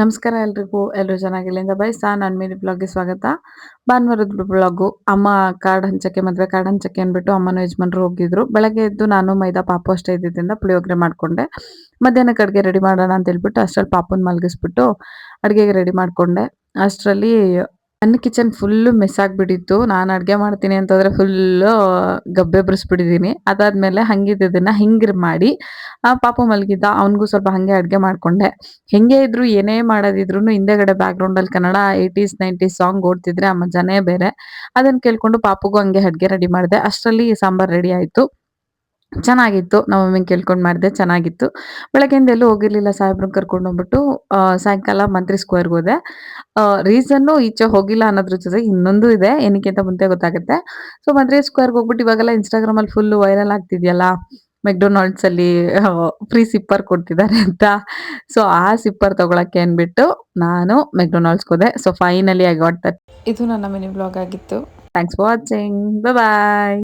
ನಮಸ್ಕಾರ ಎಲ್ರಿಗೂ. ಎಲ್ರು ಚೆನ್ನಾಗಿರ್ಲಿ ಬಯಸ್ತಾ ನನ್ನ ಮಿನಿ ಬ್ಲಾಗ್ಗೆ ಸ್ವಾಗತ. ಭಾನುವಾರದ ಬ್ಲಾಗು. ಅಮ್ಮ ಕಾರ್ಡ್ ಹಂಚಕ್ಕೆ ಮದುವೆ ಕಾರ್ಡ್ ಹಂಚಕ್ಕೆ ಅಂದ್ಬಿಟ್ಟು ಅಮ್ಮನ ಯಜಮಾನ್ರು ಹೋಗಿದ್ರು. ಬೆಳಗ್ಗೆ ಎದ್ದು ನಾನು ಮೈದಾ ಪಾಪು ಅಷ್ಟೇ ಇದ್ದಿದ್ದರಿಂದ ಪುಳಿಯೋಗರೆ ಮಾಡ್ಕೊಂಡೆ. ಮಧ್ಯಾಹ್ನಕ್ಕೆ ಅಡುಗೆ ರೆಡಿ ಮಾಡೋಣ ಅಂತ ಹೇಳ್ಬಿಟ್ಟು ಅಷ್ಟರಲ್ಲಿ ಪಾಪುನ ಮಲಗಿಸ್ಬಿಟ್ಟು ಅಡುಗೆಗೆ ರೆಡಿ ಮಾಡ್ಕೊಂಡೆ. ಅಷ್ಟರಲ್ಲಿ ನನ್ನ ಕಿಚನ್ ಫುಲ್ಲು ಮೆಸ್ ಆಗಿಬಿಟ್ಟಿತ್ತು. ನಾನು ಅಡುಗೆ ಮಾಡ್ತೀನಿ ಅಂತಂದರೆ ಫುಲ್ಲು ಗಬ್ಬೆ ಬರಿಸ್ಬಿಟ್ಟಿದ್ದೀನಿ. ಅದಾದಮೇಲೆ ಹಂಗಿದ್ದದನ್ನು ಹಿಂಗೆ ಮಾಡಿ ಪಾಪು ಮಲಗಿದ್ದ, ಅವನಿಗೂ ಸ್ವಲ್ಪ ಹಾಗೆ ಅಡುಗೆ ಮಾಡಿಕೊಂಡೆ. ಹೆಂಗೆ ಇದ್ರು ಏನೇ ಮಾಡೋದಿದ್ರು ಹಿಂದೆಗಡೆ ಬ್ಯಾಕ್‌ಗ್ರೌಂಡಲ್ಲಿ ಕನ್ನಡ 80ಸ್ 90ಸ್ ಸಾಂಗ್ ಓಡ್ತಿದ್ರೆ ಆ ಮಜಾನೇ ಬೇರೆ. ಅದನ್ನ ಕೇಳ್ಕೊಂಡು ಪಾಪುಗೂ ಹಂಗೆ ಅಡುಗೆ ರೆಡಿ ಮಾಡಿದೆ. ಅಷ್ಟರಲ್ಲಿ ಸಾಂಬಾರ್ ರೆಡಿ ಆಯ್ತು. ಚೆನ್ನಾಗಿತ್ತು. ನಮ್ಮ ಮಮ್ಮಿಂಗ್ ಕೇಳ್ಕೊಂಡು ಮಾಡಿದೆ, ಚೆನ್ನಾಗಿತ್ತು. ಬೆಳಗ್ಗೆಯಿಂದ ಎಲ್ಲೂ ಹೋಗಿರ್ಲಿಲ್ಲ, ಸಾಹೇಬ್ರನ್ನ ಕರ್ಕೊಂಡು ಹೋಗ್ಬಿಟ್ಟು ಸಾಯಂಕಾಲ ಮಂತ್ರಿ ಸ್ಕ್ವೇರ್‌ಗೆ ಹೋದೆ. ರೀಸನ್ನು ಈಚೆ ಹೋಗಿಲ್ಲ ಅನ್ನೋದ್ರ ಜೊತೆಗೆ ಇನ್ನೊಂದು ಇದೆ, ಏನಕ್ಕೆ ಅಂತ ಮುಂದೆ ಗೊತ್ತಾಗುತ್ತೆ. ಸೊ ಮಂತ್ರಿ ಸ್ಕ್ವೇರ್‌ಗೆ ಹೋಗ್ಬಿಟ್ಟು ಇವಾಗೆಲ್ಲ ಇನ್‌ಸ್ಟಾಗ್ರಾಮಲ್ಲಿ ಫುಲ್ಲು ವೈರಲ್ ಆಗ್ತಿದೆಯಲ್ಲ, ಮೆಕ್‌ಡೊನಾಲ್ಡ್ಸಲ್ಲಿ ಫ್ರೀ ಸಿಪ್ಪರ್ ಕೊಡ್ತಿದ್ದಾರೆ ಅಂತ. ಸೊ ಆ ಸಿಪ್ಪರ್ ತಗೊಳಕ್ಕೆ ಅಂದ್ಬಿಟ್ಟು ನಾನು ಮೆಕ್‌ಡೊನಾಲ್ಡ್ಸ್‌ಗೆ ಹೋದೆ. So finally I got that. ಇದು ನನ್ನ ಮಿನಿ ವ್ಲಾಗ್ ಆಗಿತ್ತು. Thanks for watching. ಬಾಯ್.